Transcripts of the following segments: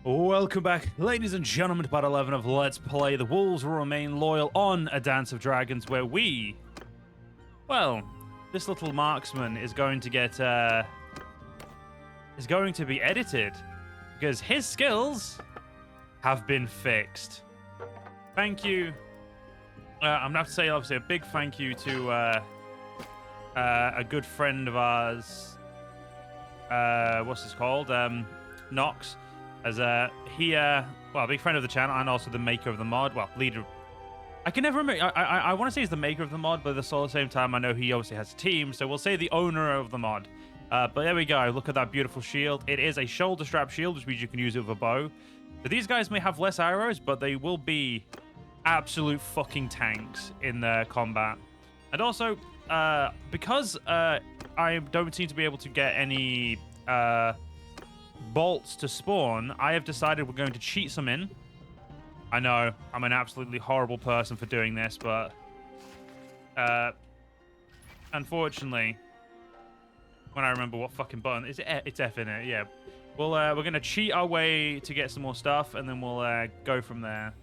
Welcome back, ladies and gentlemen, to part 11 of Let's Play The Wolves Will Remain Loyal on A Dance of Dragons, where this little marksman is going to get, is going to be edited, because his skills have been fixed. Thank you. I'm going to have to say, obviously, a big thank you to, a good friend of ours, what's this called? Nox. As a big friend of the channel and also the maker of the mod. Well, leader. I can never remember. I want to say he's the maker of the mod, but at the same time, I know he obviously has a team, so we'll say the owner of the mod. But there we go. Look at that beautiful shield. It is a shoulder strap shield, which means you can use it with a bow. So these guys may have less arrows, but they will be absolute fucking tanks in their combat. And also, because I don't seem to be able to get any bolts to spawn, I have decided we're going to cheat some in. I know I'm an absolutely horrible person for doing this, but unfortunately, when I remember what fucking button is it, it's F in it. Yeah, we're gonna cheat our way to get some more stuff, and then we'll go from there.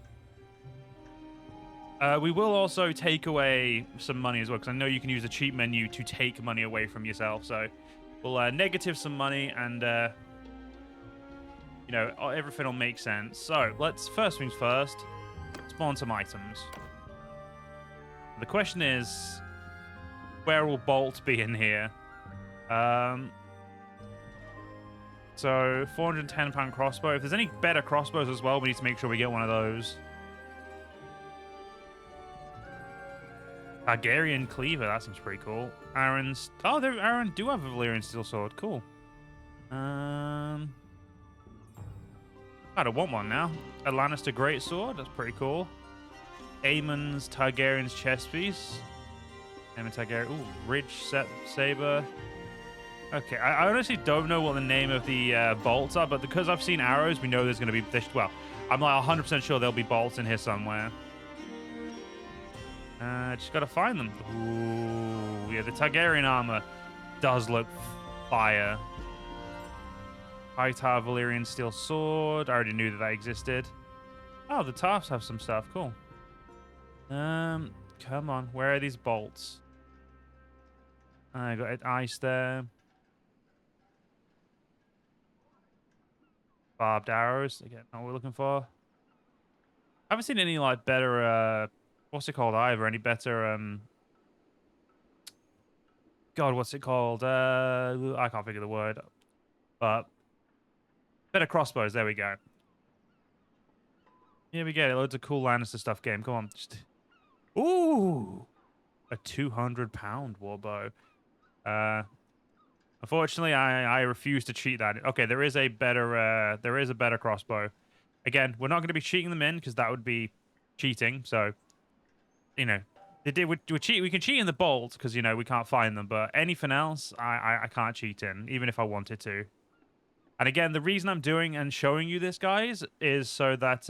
We will also take away some money as well, because I know you can use the cheat menu to take money away from yourself. So we'll negative some money and. You know, everything will make sense. So, first things first, spawn some items. The question is, where will bolts be in here? So, 410-pound crossbow. If there's any better crossbows as well, we need to make sure we get one of those. Targaryen cleaver, that seems pretty cool. Aaron's... Oh, Aaron do have a Valyrian steel sword. Cool. I don't want one now. A Lannister greatsword, that's pretty cool. Aemon's Targaryen's chest piece. Aemon Targaryen. Ooh, Ridge saber. Okay, I honestly don't know what the name of the bolts are, but because I've seen arrows, we know there's going to be well, I'm like 100% sure there'll be bolts in here somewhere. Just gotta find them. Ooh, yeah, the Targaryen armor does look fire. High-Tar Valyrian steel sword. I already knew that existed. Oh, the Tarfs have some stuff. Cool. Come on. Where are these bolts? I got ice there. Barbed arrows. Again, not what we're looking for. I haven't seen any like better. What's it called? Either any better. God, what's it called? I can't think of the word. But. Better crossbows, there we go. Here we go, loads of cool Lannister stuff game. Come on. Ooh! A 200-pound warbow. Unfortunately, I refuse to cheat that. Okay, there is a better crossbow. Again, we're not going to be cheating them in, because that would be cheating, so... You know, we can cheat in the bolts, because, you know, we can't find them, but anything else, I can't cheat in, even if I wanted to. And again, the reason I'm doing and showing you this, guys, is so that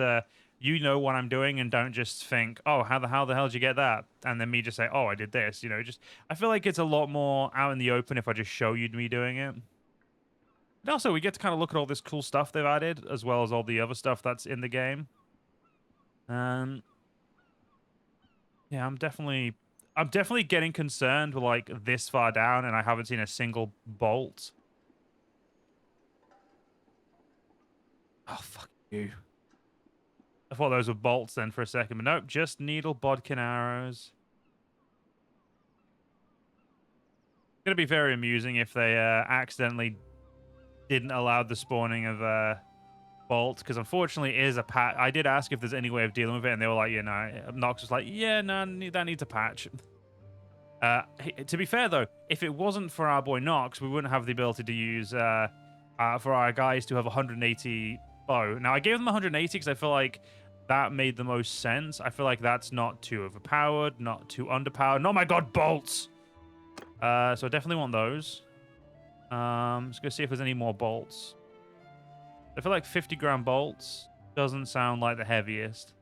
you know what I'm doing and don't just think, oh, how the hell did you get that? And then me just say, oh, I did this. You know, I feel like it's a lot more out in the open if I just show you me doing it. And also, we get to kind of look at all this cool stuff they've added, as well as all the other stuff that's in the game. Yeah, I'm definitely getting concerned with, like, this far down, and I haven't seen a single bolt. Oh, fuck you. I thought those were bolts then for a second, but nope, just needle bodkin arrows. It's going to be very amusing if they accidentally didn't allow the spawning of bolts, because unfortunately it is a patch. I did ask if there's any way of dealing with it, and they were like, yeah, no. Nox was like, yeah, no, that needs a patch. To be fair, though, if it wasn't for our boy Nox, we wouldn't have the ability to use... for our guys to have 180 bow. Now, I gave them 180 because I feel like that made the most sense. I feel like that's not too overpowered, not too underpowered. Oh my god, bolts! So I definitely want those. Let's go see if there's any more bolts. I feel like 50-gram bolts doesn't sound like the heaviest.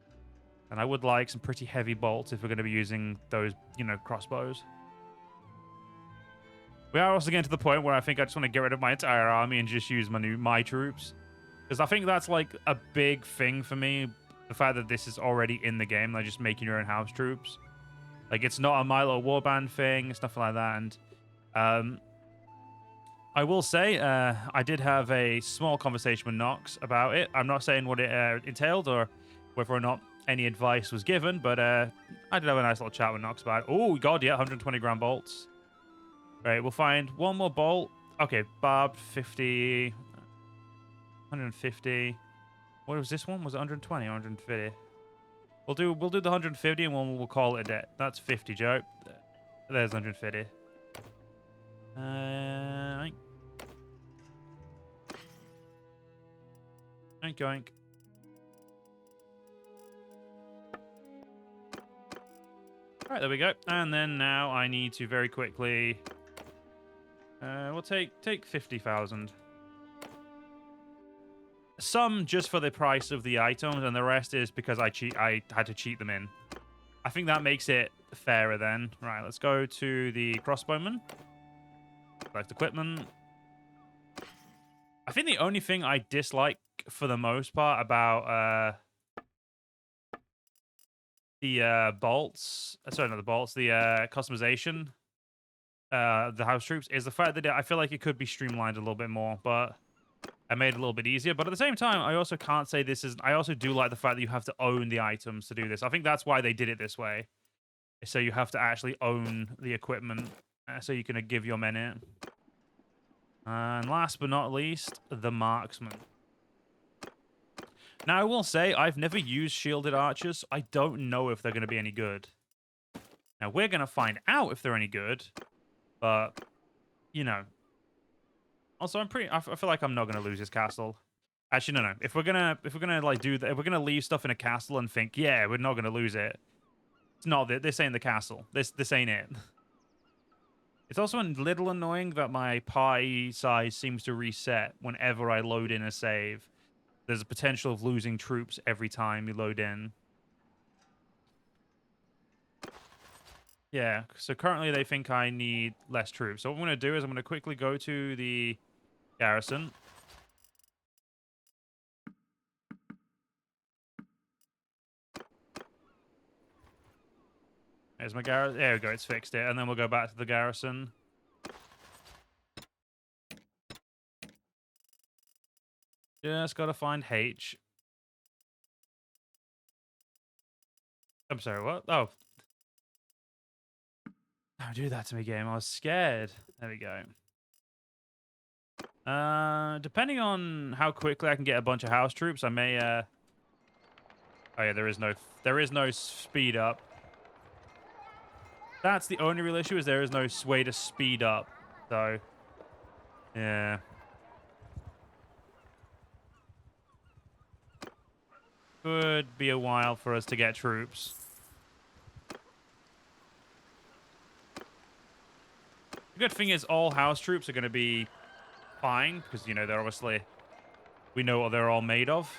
And I would like some pretty heavy bolts if we're going to be using those, you know, crossbows. We are also getting to the point where I think I just want to get rid of my entire army and just use my troops. Because I think that's like a big thing for me. The fact that this is already in the game, like just making your own house troops. Like it's not a My Little Warband thing, stuff like that. And I will say, I did have a small conversation with Nox about it. I'm not saying what it entailed or whether or not any advice was given, but I did have a nice little chat with Nox about it. Oh, God, yeah, 120 gram bolts. Right, we'll find one more bolt. Okay, barbed 50, 150. What was this one? Was it 120 or 150? We'll do the 150 and we'll call it a day. That's 50, Joe. There's 150. Oink. Oink, oink. All right, there we go. And then now I need to very quickly... we'll take 50,000. Some just for the price of the items, and the rest is because I had to cheat them in. I think that makes it fairer then. Right, let's go to the crossbowman. Select equipment. I think the only thing I dislike for the most part about the bolts, sorry, not the bolts, the customization, the house troops, is the fact that I feel like it could be streamlined a little bit more, but I made it a little bit easier. But at the same time, I also can't say this is... I also do like the fact that you have to own the items to do this. I think that's why they did it this way. So you have to actually own the equipment so you can give your men it. And last but not least, the marksman. Now, I will say, I've never used shielded archers, so I don't know if they're going to be any good. Now, we're going to find out if they're any good, but, you know. Also, I feel like I'm not going to lose this castle. Actually, no. If we're gonna like do that, if we're gonna leave stuff in a castle and think, yeah, we're not gonna lose it. It's not. This ain't the castle. This ain't it. It's also a little annoying that my party size seems to reset whenever I load in a save. There's a potential of losing troops every time you load in. Yeah, so currently they think I need less troops. So what I'm going to do is I'm going to quickly go to the garrison. There's my garrison. There we go, it's fixed it. And then we'll go back to the garrison. Just got to find H. I'm sorry, what? Oh. Don't do that to me, game. I was scared. There we go. Depending on how quickly I can get a bunch of house troops, I may, Oh yeah, there is no speed up. That's the only real issue, is there is no way to speed up. So, yeah. Could be a while for us to get troops. The good thing is all house troops are going to be fine, because, you know, they're obviously... We know what they're all made of.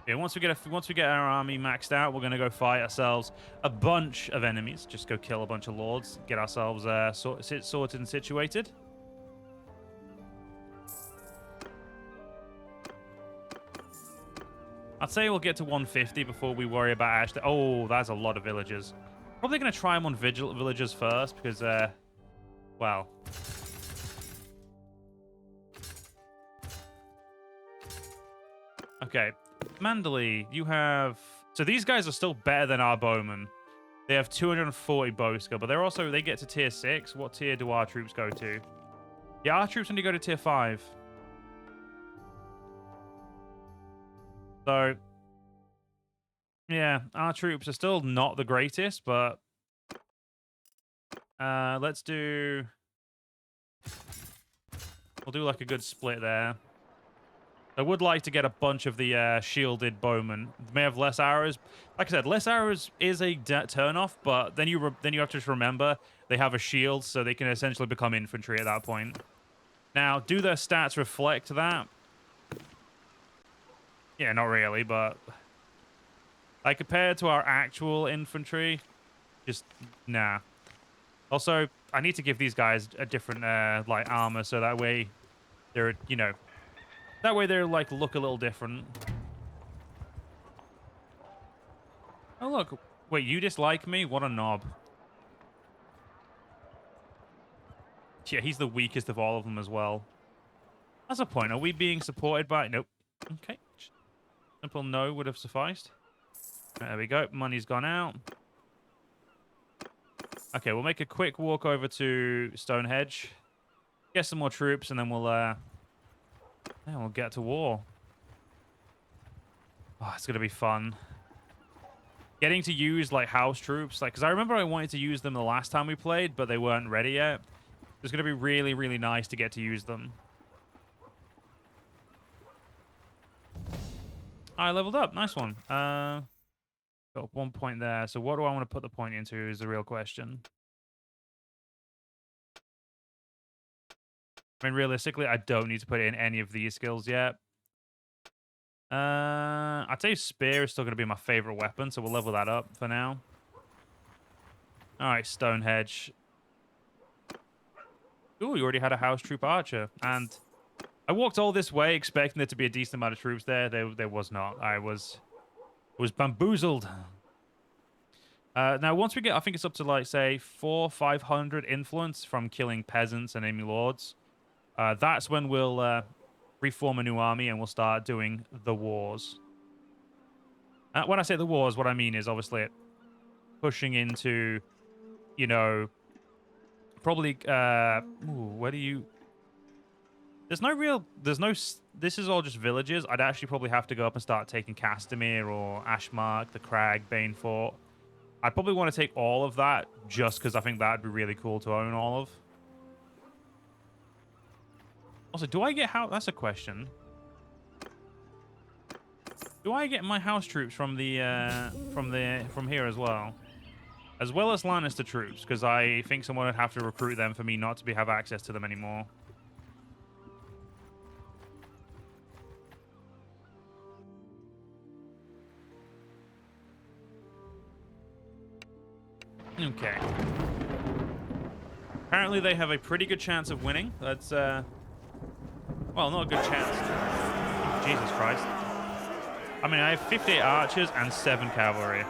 Yeah, once we get our army maxed out, we're going to go fight ourselves a bunch of enemies. Just go kill a bunch of lords, get ourselves sorted and situated. I'd say we'll get to 150 before we worry about actually... Oh, that's a lot of villagers. Probably going to try them on villagers first because, well... Okay, Manderley, you have... So these guys are still better than our bowmen. They have 240 bow skill, but they get to tier 6. What tier do our troops go to? Yeah, our troops only go to tier 5. So, yeah, our troops are still not the greatest, but let's do... We'll do like a good split there. I would like to get a bunch of the shielded bowmen. They may have less arrows. Like I said, less arrows is a turn-off, but then you have to just remember they have a shield, so they can essentially become infantry at that point. Now, do their stats reflect that? Yeah, not really, but... Like, compared to our actual infantry, just, nah. Also, I need to give these guys a different, like, armor, so that way they're, you know... That way they like look a little different. Oh look, wait, you dislike me? What a knob. Yeah, he's the weakest of all of them as well. That's a point. Are we being supported by... Nope. Okay. Simple no would have sufficed. There we go. Money's gone out. Okay, we'll make a quick walk over to Stonehenge. Get some more troops, and then we'll get to war. Oh, it's going to be fun. Getting to use, like, house troops. Like, because I remember I wanted to use them the last time we played, but they weren't ready yet. It's going to be really, really nice to get to use them. I leveled up. Nice one. Got 1 point there. So what do I want to put the point into is the real question. I mean, realistically, I don't need to put in any of these skills yet. I'd say Spear is still going to be my favorite weapon, so we'll level that up for now. All right, Stonehenge. Ooh, you already had a house troop archer. And I walked all this way expecting there to be a decent amount of troops there. There was not. I was bamboozled. Now, once we get, I think it's up to, like, say, 400-500 influence from killing peasants and enemy lords. That's when we'll reform a new army and we'll start doing the wars. When I say the wars, what I mean is obviously pushing into, you know, probably, where do you... This is all just villages. I'd actually probably have to go up and start taking Castamere or Ashmark, the Crag, Banefort. I'd probably want to take all of that just because I think that'd be really cool to own all of. Also, do I get how? That's a question. Do I get my house troops from the from here as well as Lannister troops? Because I think someone would have to recruit them for me not to have access to them anymore. Okay. Apparently they have a pretty good chance of winning. That's well, not a good chance. Jesus Christ. I mean, I have 58 archers and 7 cavalry.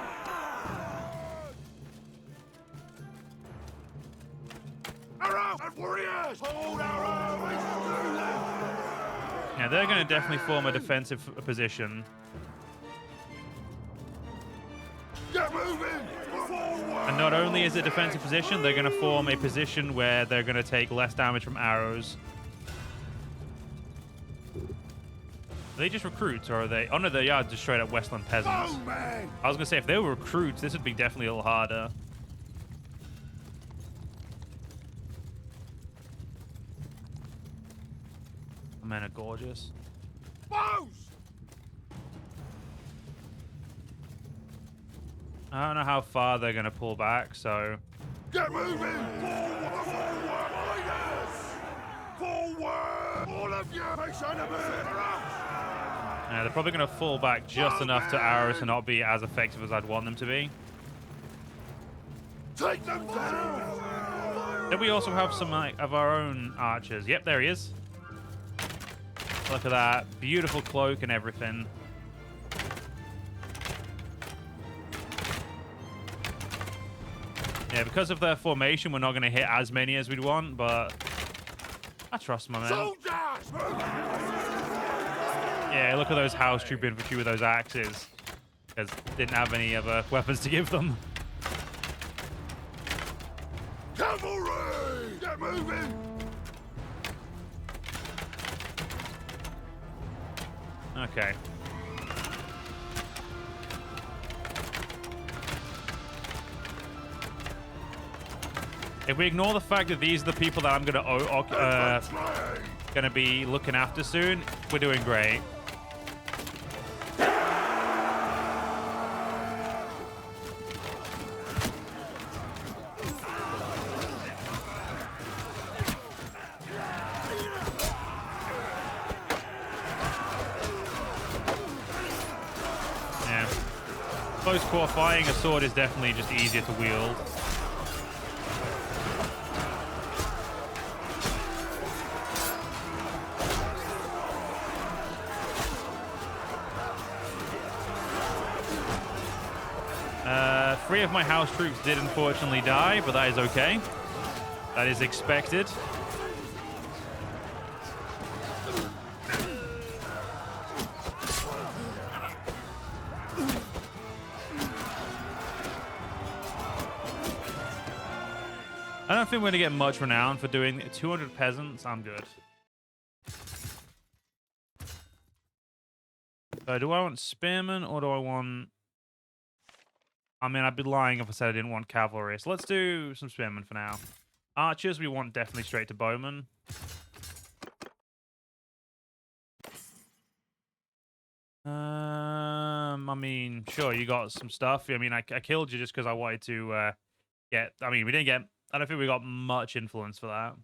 Yeah, they're going to definitely form a defensive position. Get moving! And not only is it a defensive position, they're going to form a position where they're going to take less damage from arrows. Are they just recruits, or are they... Oh, no, they are just straight up Westland peasants. Oh, man. I was going to say, if they were recruits, this would be definitely a little harder. The men are gorgeous. Bows! I don't know how far they're going to pull back, so... Get moving! Forward! Forward! All of you! Face enemy! They're probably going to fall back just enough to arrows to not be as effective as I'd want them to be. Take them down! Then we also have some of our own archers. Yep, there he is. Look at that. Beautiful cloak and everything. Yeah, because of their formation, we're not going to hit as many as we'd want, but I trust my man. Soldiers! Yeah, look at those house troop infantry with those axes. Because didn't have any other weapons to give them. Cavalry! Get moving! Okay. If we ignore the fact that these are the people that I'm going to be looking after soon, we're doing great. Yeah. Close quarter fighting, a sword is definitely just easier to wield. 3 of my house troops did unfortunately die, but that is okay. That is expected. I don't think we're going to get much renown for doing 200 peasants. I'm good. So do I want spearmen or do I want... I mean, I'd be lying if I said I didn't want cavalry. So let's do some spearmen for now. Archers, we want definitely straight to bowmen. I mean, sure, you got some stuff. I mean, I killed you just because I wanted to get... I mean, we didn't get... I don't think we got much influence for that.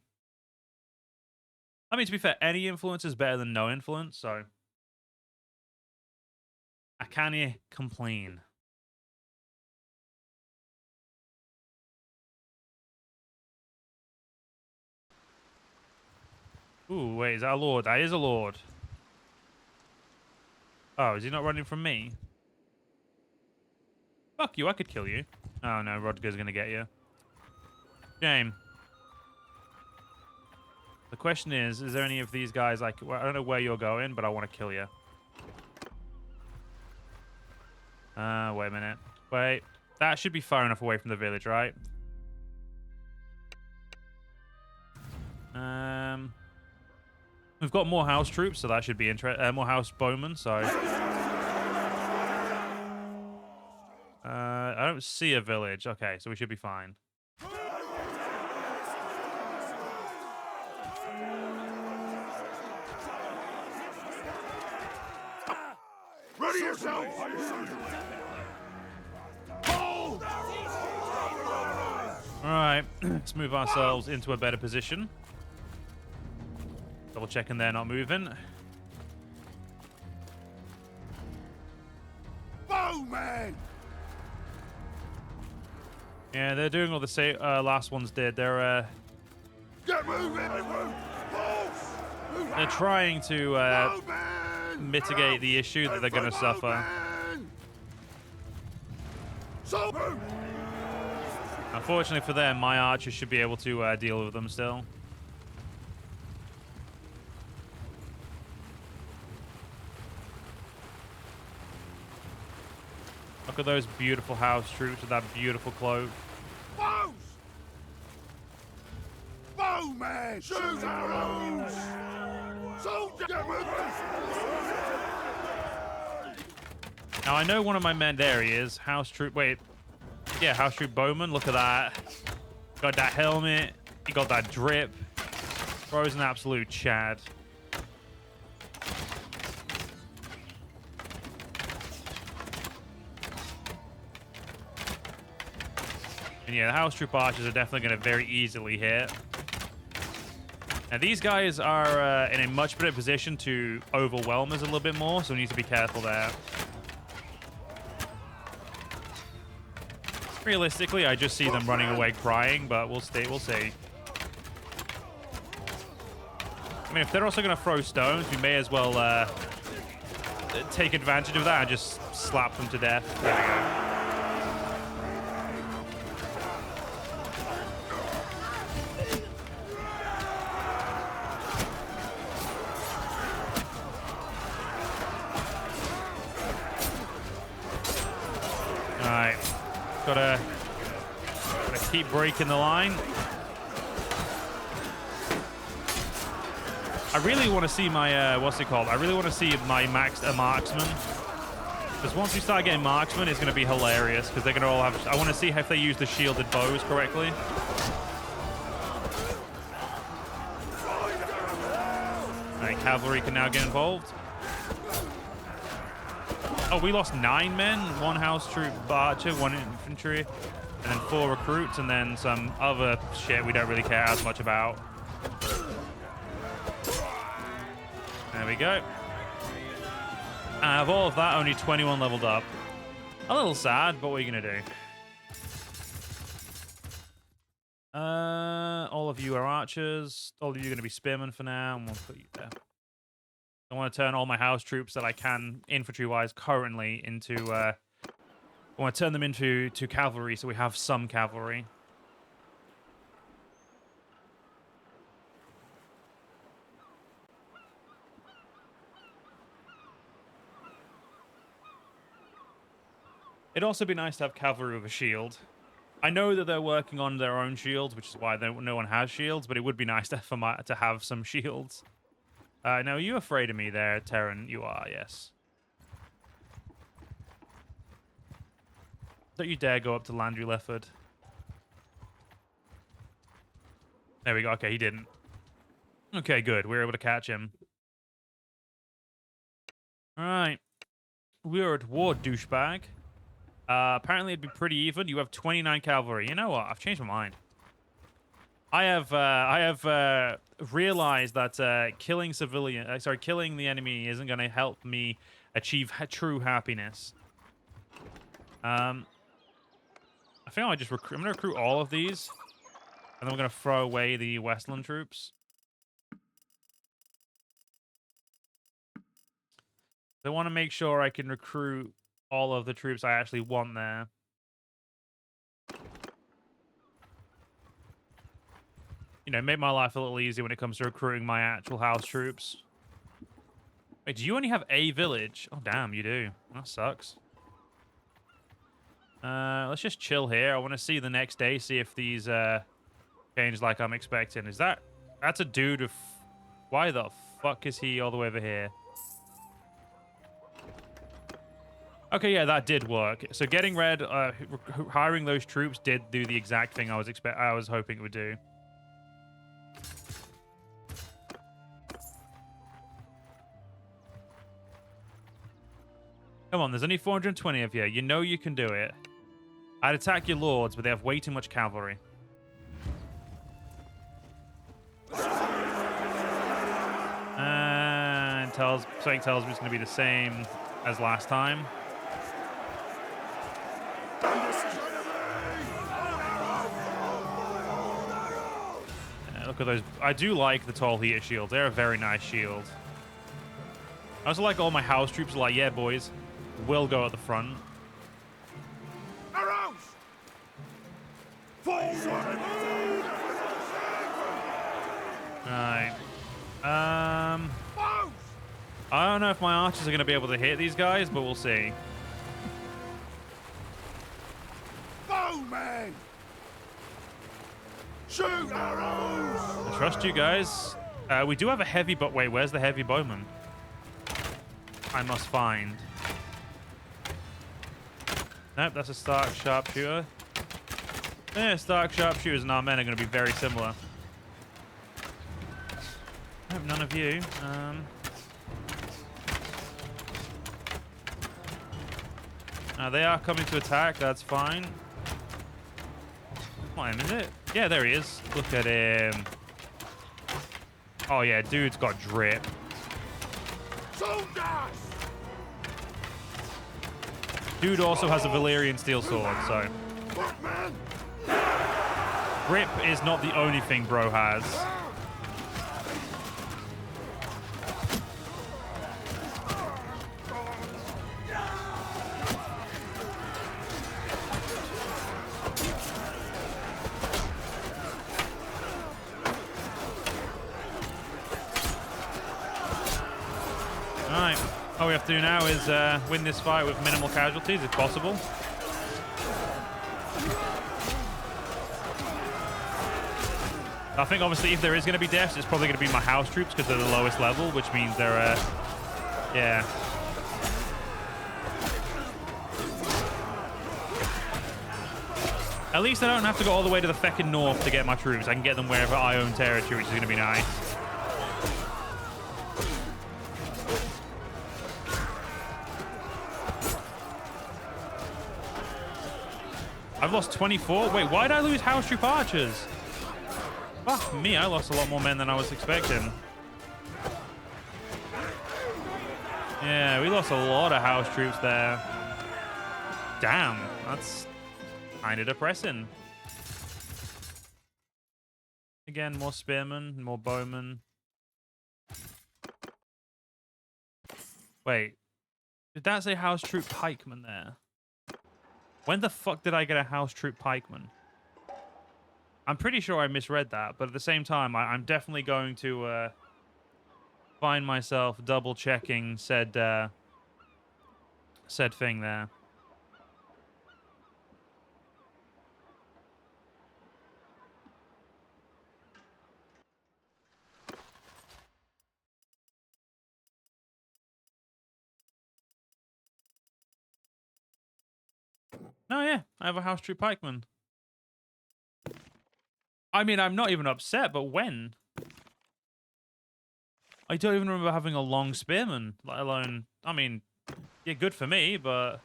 I mean, to be fair, any influence is better than no influence, so... I can't complain. Ooh, wait, is that a lord? That is a lord. Oh, is he not running from me? Fuck you, I could kill you. Oh no, Rodger's gonna get you. Shame. The question is there any of these guys like... Well, I don't know where you're going, but I want to kill you. Wait a minute. Wait. That should be far enough away from the village, right? We've got more house troops, so that should be interesting. More house bowmen, so... I don't see a village. Okay, so we should be fine. Ready yourself! Alright, let's move ourselves into a better position. Double checking they're not moving. Bowman! Yeah, they're doing all the same last ones did. They're Get moving! they're trying to Bowman! mitigate the issue that they're going to suffer. So move! Unfortunately for them, my archers should be able to deal with them still. Look at those beautiful house troops with that beautiful cloak. Bows! Bowman! Shoot arrows! Soldier! Get moving! Now, I know one of my men, there he is. House troop, wait. Yeah, house troop bowman, look at that. Got that helmet. He got that drip. Bro's an absolute Chad. And yeah, the house troop archers are definitely going to very easily hit. Now, these guys are in a much better position to overwhelm us a little bit more, so we need to be careful there. Realistically, I just see them running away crying, but we'll see. I mean, if they're also going to throw stones, we may as well take advantage of that and just slap them to death. There we go. Gotta keep breaking the line. I really want to see my, what's it called? I really want to see my maxed marksman. Because once we start getting marksman, it's going to be hilarious. Because they're going to all have... I want to see if they use the shielded bows correctly. Alright, cavalry can now get involved. Oh, we lost 9 men, 1 house troop archer, 1 infantry, and then 4 recruits, and then some other shit we don't really care as much about. There we go. Out of all of that, only 21 leveled up. A little sad, but what are you going to do? All of you are archers. All of you are going to be spearmen for now, and we'll put you there. I want to turn all my house troops that I can, infantry-wise, currently into I want to turn them into cavalry so we have some cavalry. It'd also be nice to have cavalry with a shield. I know that they're working on their own shields, which is why no one has shields, but it would be nice to have some shields. Now, are you afraid of me there, Terran? You are, yes. Don't you dare go up to Landry Lefford. There we go. Okay, he didn't. Okay, good. We were able to catch him. All right. We are at war, douchebag. Apparently, it'd be pretty even. You have 29 cavalry. You know what? I've changed my mind. I have realized that killing killing the enemy isn't going to help me achieve true happiness. I think I just I'm going to recruit all of these, and then we're going to throw away the Westland troops. I want to make sure I can recruit all of the troops I actually want there. You know, make my life a little easier when it comes to recruiting my actual house troops. Wait, do you only have a village? Oh, damn, you do. That sucks. Let's just chill here. I want to see the next day, see if these change like I'm expecting. That's a dude of... Why the fuck is he all the way over here? Okay, yeah, that did work. So getting red, hiring those troops did do the exact thing I was hoping it would do. Come on, there's only 420 of you. You know you can do it. I'd attack your lords, but they have way too much cavalry. And something tells me it's going to be the same as last time. Look at those. I do like the tall heater shields. They're a very nice shield. I also like all my house troops are like, yeah, boys, we'll go at the front. Arrows! Forward! Right. I don't know if my archers are going to be able to hit these guys, but we'll see. Bowman! Shoot arrows! I trust you guys. We do have a heavy, but wait, where's the heavy bowman? I must find. Nope, that's a Stark sharpshooter. Yeah, Stark sharpshooters and our men are going to be very similar. Nope, none of you. They are coming to attack. That's fine. Come on, is it? Yeah, there he is. Look at him. Oh, yeah, dude's got drip. Soldiers! Dude also has a Valyrian steel sword, so... Grip is not the only thing bro has. Alright. All we have to do now is win this fight with minimal casualties, if possible. I think, obviously, if there is going to be deaths, it's probably going to be my house troops because they're the lowest level, which means they're, yeah. At least I don't have to go all the way to the feckin' north to get my troops. I can get them wherever I own territory, which is going to be nice. I've lost 24. Wait, why did I lose house troop archers? Fuck me, I lost a lot more men than I was expecting. Yeah, we lost a lot of house troops there. Damn, that's kind of depressing. Again, more spearmen, more bowmen. Wait, did that say house troop pikemen there? When the fuck did I get a house troop pikeman? I'm pretty sure I misread that, but at the same time, I'm definitely going to find myself double checking said thing there. Oh yeah, I have a house troop pikeman. I mean, I'm not even upset, but when? I don't even remember having a long spearman, let alone... I mean, yeah, good for me, but...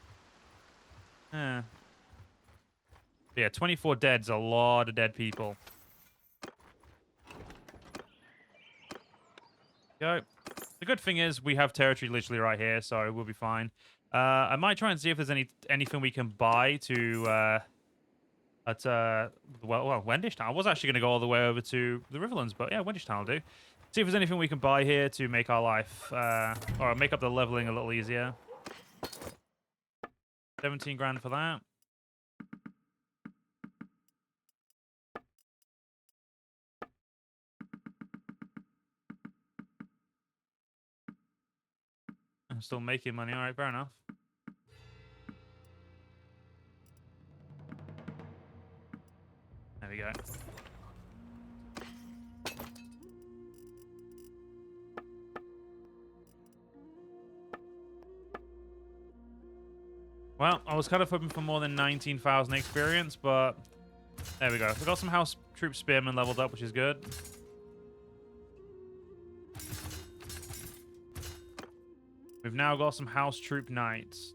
Yeah. Yeah, 24 dead's a lot of dead people. Go. The good thing is we have territory literally right here, so we'll be fine. I might try and see if there's anything we can buy to... Wendish Town. I was actually going to go all the way over to the Riverlands, but yeah, Wendish Town will do. See if there's anything we can buy here to make our life, or make up the leveling a little easier. 17 grand for that. I'm still making money. All right, fair enough. There we go. Well, I was kind of hoping for more than 19,000 experience, but there we go. We got some house troop spearmen leveled up, which is good. We've now got some house troop knights.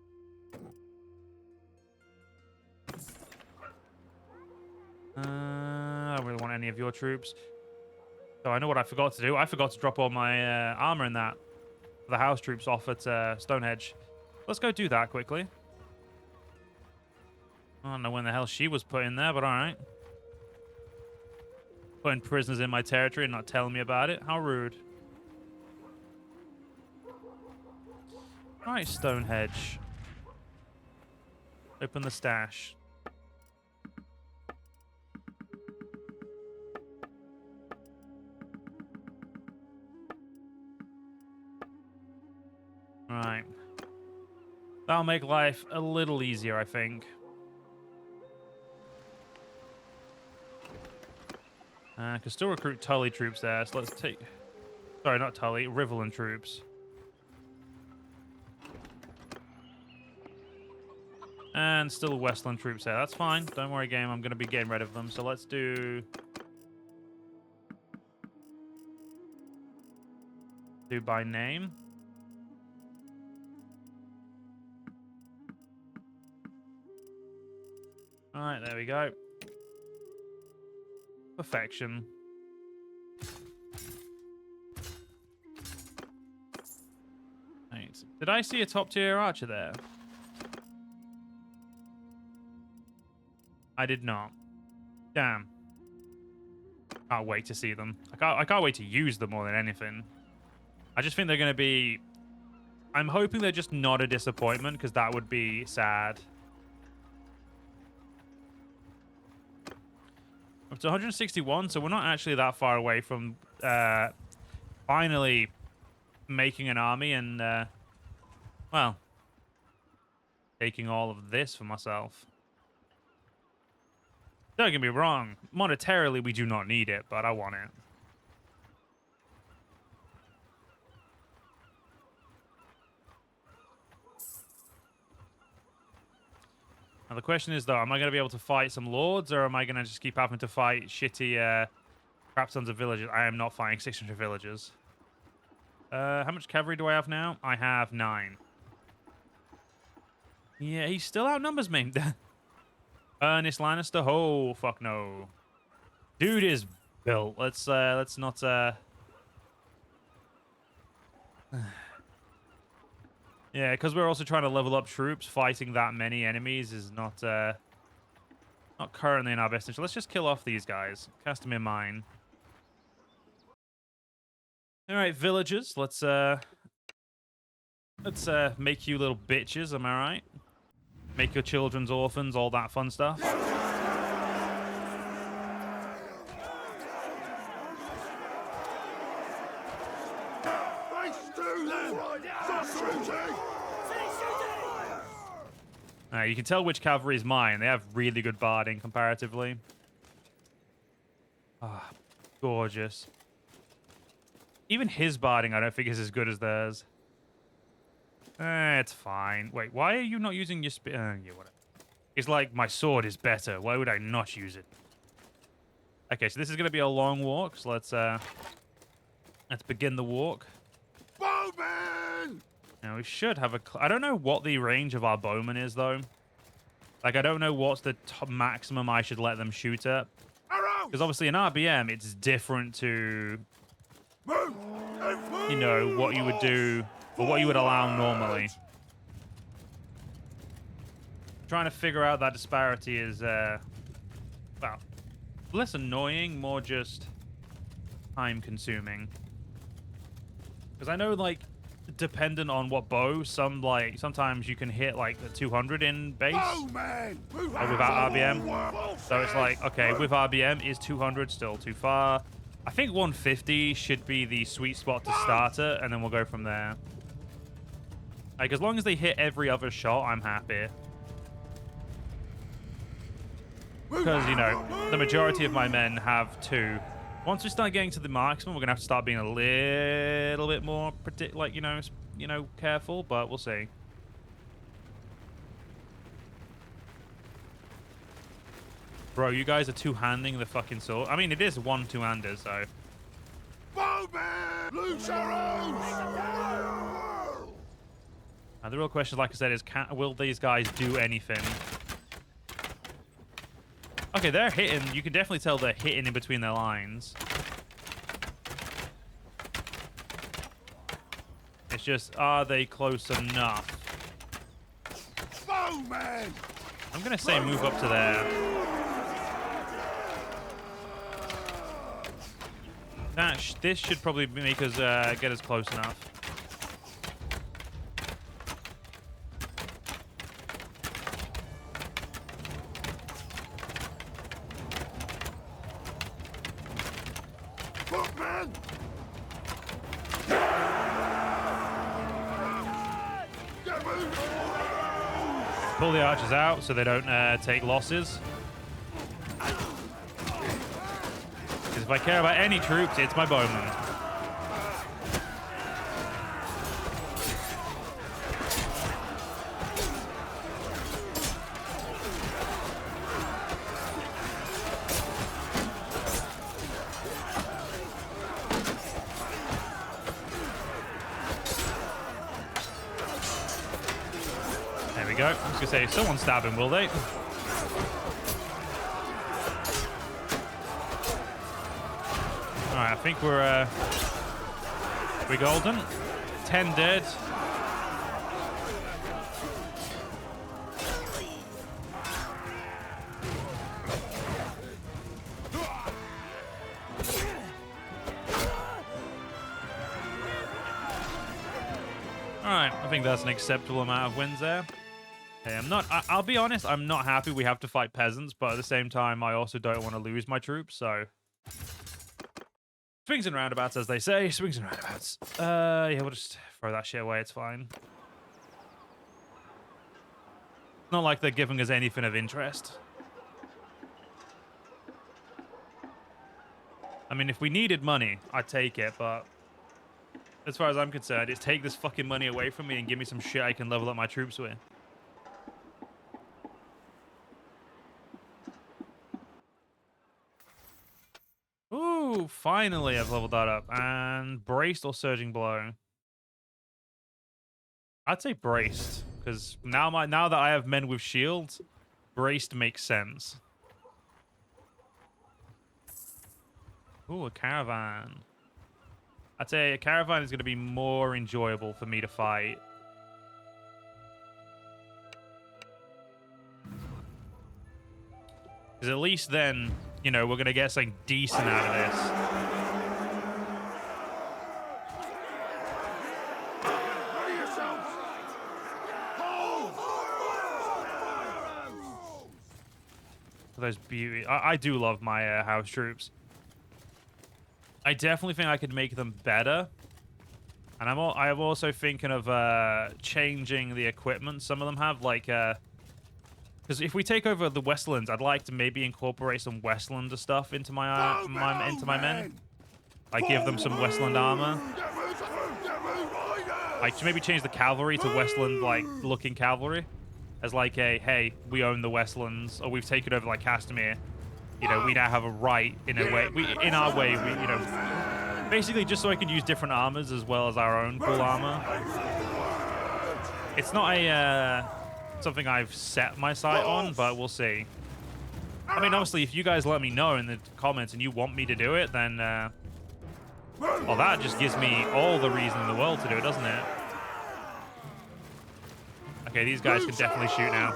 I don't really want any of your troops. So I know what I forgot to do. I forgot to drop all my armor in that for the house troops off at Stonehenge. Let's go do that quickly. I don't know when the hell she was put in there, but all right. Putting prisoners in my territory and not telling me about it. How rude. All right, Stonehenge. Open the stash. Right. That'll make life a little easier, I think. Can still recruit Tully troops there, so let's take... Sorry, not Tully, Riverland troops. And still Westland troops there. That's fine. Don't worry, game. I'm going to be getting rid of them. So let's do by name. All right, there we go. Perfection. Right. Did I see a top tier archer there? I did not. Damn. Can't wait to see them. I can't wait to use them more than anything. I just think they're going to be... I'm hoping they're just not a disappointment, because that would be sad. Up to 161, so we're not actually that far away from finally making an army and, well, taking all of this for myself. Don't get me wrong. Monetarily, we do not need it, but I want it. Now, the question is, though, am I going to be able to fight some lords, or am I going to just keep having to fight shitty crap tons of villagers? I am not fighting 600 villagers. How much cavalry do I have now? I have 9. Yeah, he still outnumbers me. Ernest Lannister? Oh, fuck no. Dude is built. Let's not... Yeah, because we're also trying to level up troops. Fighting that many enemies is not currently in our best interest. Let's just kill off these guys. Cast them in mine. All right, villagers. Let's make you little bitches. Am I right? Make your children's orphans, all that fun stuff. You can tell which cavalry is mine. They have really good barding comparatively. Ah, gorgeous. Even his barding, I don't think is as good as theirs. It's fine. Wait, why are you not using your spear? Yeah, whatever. It's like my sword is better. Why would I not use it? Okay, so this is going to be a long walk. So let's begin the walk. Bowman! Now we should have a. I don't know what the range of our bowman is though. Like I don't know what's the maximum I should let them shoot at. Because obviously in RBM it's different to, you know, what you would do or what you would allow normally. Trying to figure out that disparity is, well, less annoying, more just time consuming. Because I know, like, dependent on what bow, sometimes you can hit like the 200 in base without RBM. So it's like, okay, with RBM, is 200 still too far? I think 150 should be the sweet spot to start it, and then we'll go from there. Like, as long as they hit every other shot, I'm happy. Because, you know, the majority of my men have 2. Once we start getting to the marksman, we're gonna have to start being a little bit more, careful. But we'll see. Bro, you guys are two-handing the fucking sword. I mean, it is 1 two-hander, so. Bowman! Loose arrows! And the real question, like I said, is will these guys do anything? Okay, they're hitting. You can definitely tell they're hitting in between their lines. It's just, are they close enough? Bowman! I'm going to say move up to there. This should probably make us get us close enough. Pull the archers out so they don't take losses. Because if I care about any troops, it's my bowmen. Go. I was gonna say, someone stab him, will they? Alright, I think we're golden. 10 dead. Alright, I think that's an acceptable amount of wins there. I'll be honest, I'm not happy we have to fight peasants, but at the same time, I also don't want to lose my troops, so. Swings and roundabouts, as they say. Swings and roundabouts. Yeah, we'll just throw that shit away, it's fine. Not like they're giving us anything of interest. I mean, if we needed money, I'd take it, but as far as I'm concerned, it's take this fucking money away from me and give me some shit I can level up my troops with. Ooh, finally I've leveled that up. And braced or surging blow? I'd say braced, because now that I have men with shields, braced makes sense. Ooh, a caravan. I'd say a caravan is going to be more enjoyable for me to fight. Because at least then, you know, we're going to get something decent out of this. Look at those beauty. I do love my house troops. I definitely think I could make them better. And I'm also thinking of changing the equipment some of them have, like because if we take over the Westlands, I'd like to maybe incorporate some Westlander stuff into my men. Like give them some Westland armor. Like maybe change the cavalry to Westland like looking cavalry, as like a hey, we own the Westlands, or we've taken over like Castamere. You know, we now have a right in a way. In our way, we basically just so I can use different armors as well as our own cool armor. It's not a something I've set my sight on, but we'll see. I mean, obviously, if you guys let me know in the comments and you want me to do it, then well, that just gives me all the reason in the world to do it, doesn't it? Okay, these guys can definitely shoot now.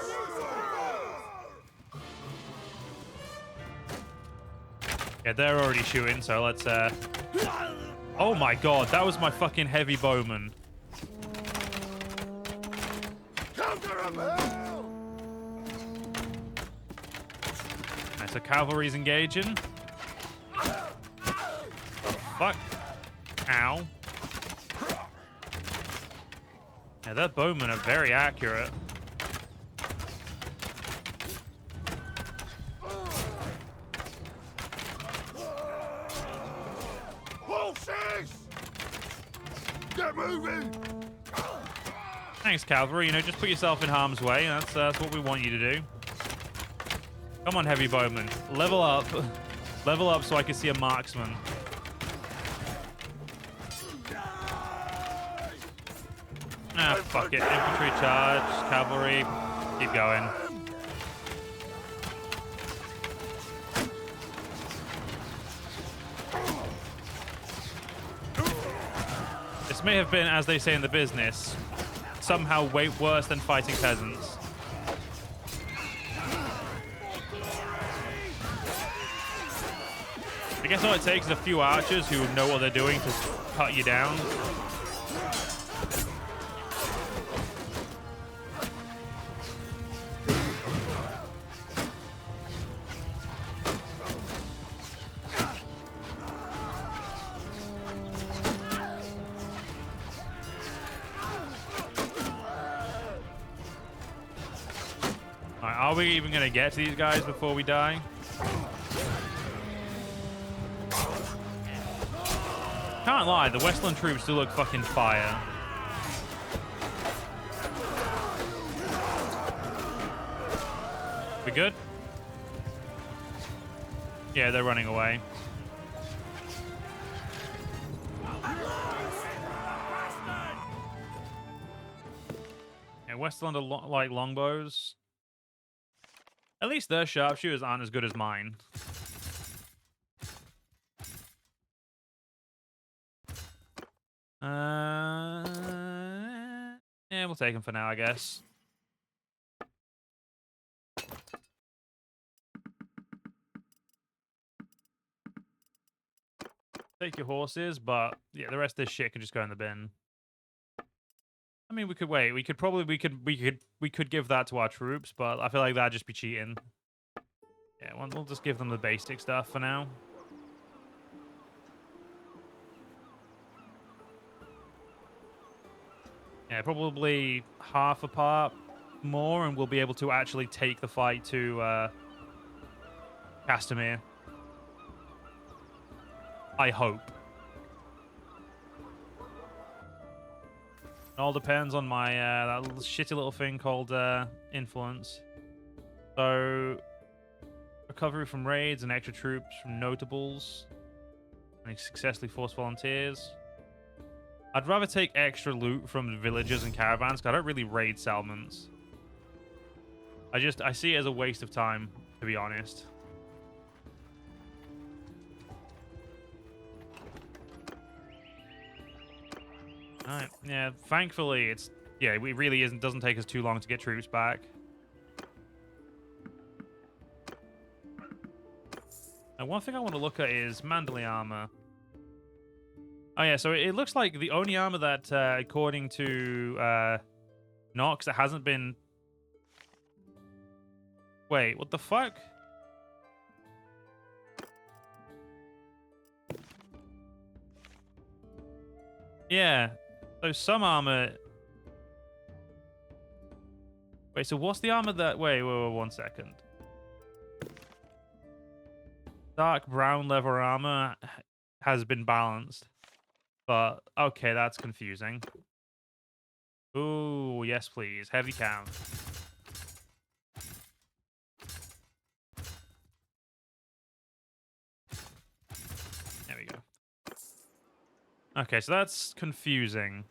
Yeah, they're already shooting, so let's oh my god, that was my fucking heavy bowman. Right, so cavalry's engaging. Fuck. Ow. Yeah, their bowmen are very accurate. Get moving! Thanks, cavalry. You know, just put yourself in harm's way. That's what we want you to do. Come on, heavy bowman. Level up. Level up so I can see a marksman. Ah, fuck it. Infantry charge, cavalry. Keep going. This may have been, as they say in the business, somehow way worse than fighting peasants. I guess all it takes is a few archers who know what they're doing to cut you down. Are we even going to get to these guys before we die? Can't lie, the Westland troops do look fucking fire. We good? Yeah, they're running away. Yeah, Westland are like longbows. At least their sharpshooters aren't as good as mine. Yeah, we'll take them for now, I guess. Take your horses, but yeah, the rest of this shit can just go in the bin. I mean, we could wait. We could give that to our troops, but I feel like that'd just be cheating. Yeah, we'll just give them the basic stuff for now. Yeah, probably half a part more, and we'll be able to actually take the fight to Castamere. I hope. It all depends on my that little shitty little thing called influence. So, recovery from raids and extra troops from notables, and successfully forced volunteers. I'd rather take extra loot from villagers and caravans because I don't really raid settlements. I see it as a waste of time, to be honest. Alright, yeah, thankfully it really doesn't take us too long to get troops back. And one thing I want to look at is Mandalay armor. Oh yeah, so it looks like the only armor that, according to Nox, it hasn't been... Wait, what the fuck? Yeah. So some armor. Wait, so what's the armor that... Wait, 1 second. Dark brown leather armor has been balanced. But, okay, that's confusing. Ooh, yes, please. Heavy count. There we go. Okay, so that's confusing.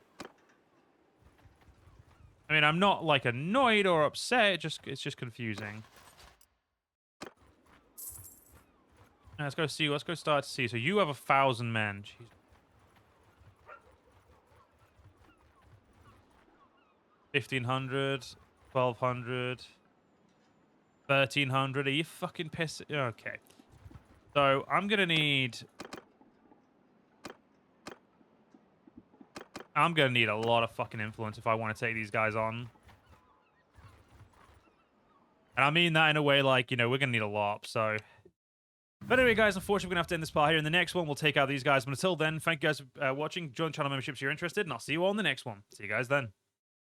I mean, I'm not, like, annoyed or upset. It's just confusing. Let's go see. Let's go start to see. So you have 1,000 men. Jeez. 1,500, 1,200, 1,300. Are you fucking pissing? Okay. So I'm gonna need a lot of fucking influence if I want to take these guys on. And I mean that in a way like, you know, we're gonna need a lot. So, but anyway, guys, unfortunately, we're gonna have to end this part here. In the next one, we'll take out these guys. But until then, thank you guys for watching. Join channel memberships if you're interested, and I'll see you all in the next one. See you guys then.